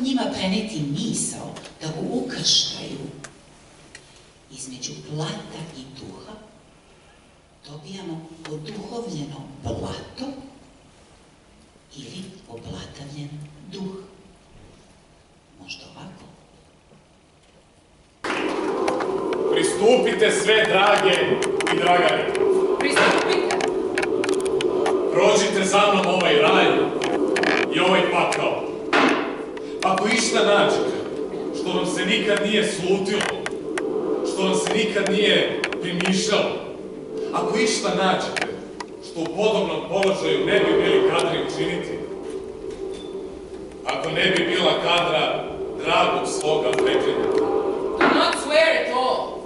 njima preneti misao da ga ukrštaju. Između blata i duha dobijamo oduhovljeno blato ili oblatavljen duh. Možda ovako. Pristupite sve, drage i dragani. Pristupite. Prođite za mnom ovaj raj i ovaj pakao. Ako išta nađete, što vam se nikad nije slutilo, što vam se nikad nije primišljalo, ako išta nađete, što u podobnom položaju ne bi bili kadri učiniti, ako ne bi bila kadra dragog svoga preklinjata, Do not swear at all.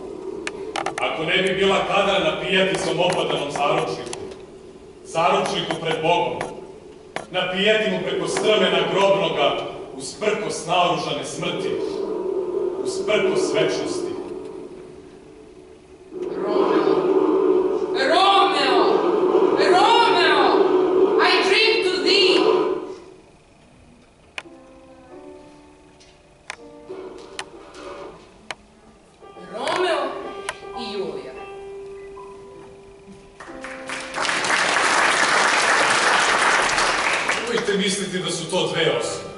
ako ne bi bila kadra napijati se opadanom zaručniku pred Bogom, napijati mu preko strmena grobnoga usprkos naoružane smrti, usprkos večnosti. Romeo! Romeo! I drink to thee! Romeo i Julija. Nemojte misliti da su to dve osobe.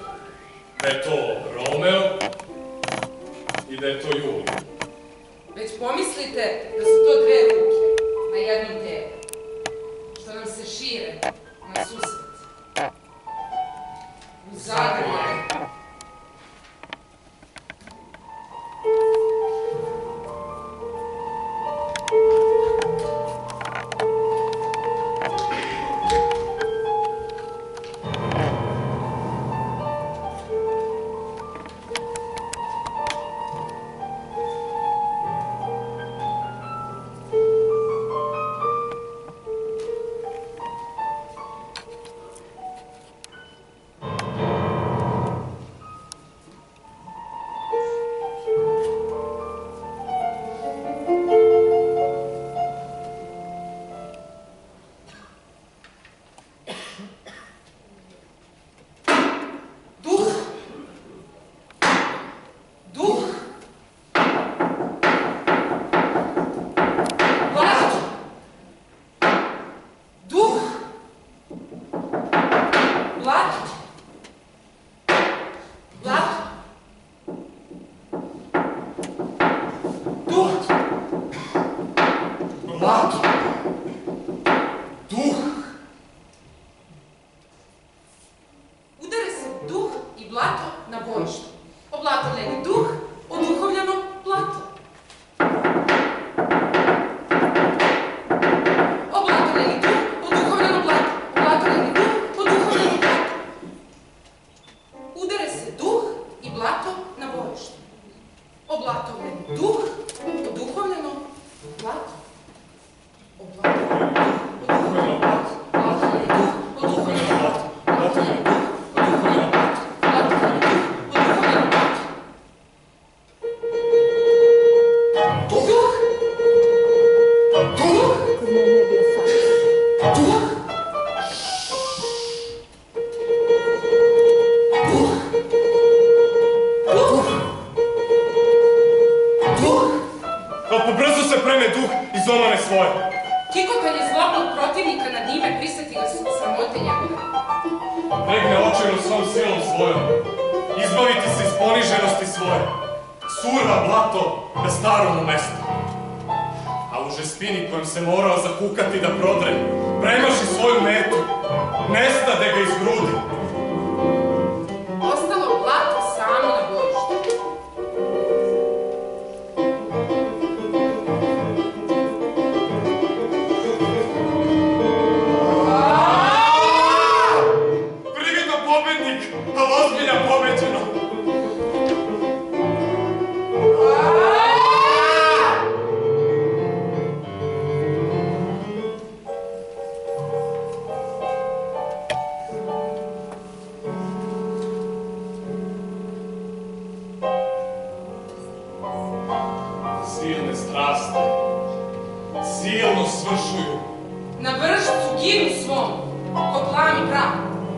Da je to Romeo i da je to Julija. Već pomislite da su to dve ruke na jednom telu, što nam se šire na susret. U zagrljaju.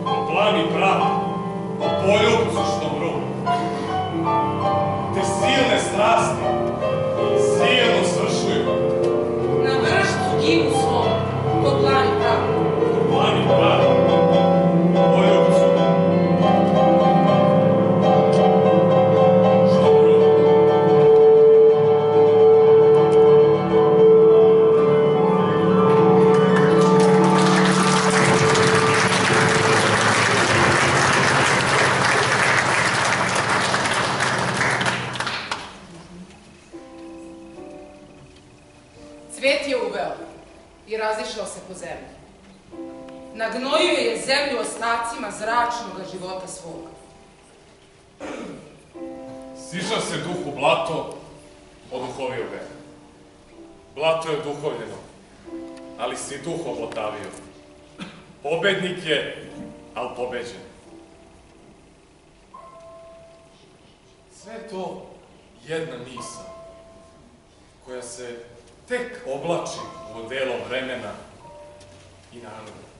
Ko plami prah, po poljubcu što mru. Te silne strasti silno svršuju. Na vršcu ginu svom, ko plani pravi. Plani pravi. Poljubcu. Što drugo? Cvet je uveo i razišao se po zemlji. Nagnojio je zemlju ostacima zračnog života svog. Sišao se duh u blato, oduhovio ga. Blato je oduhovljeno, ali se i duh oblotavio. Pobednik je, ali pobeđen. Sve je to jedna misao, koja se tek oblači u odelo vremena i naroda.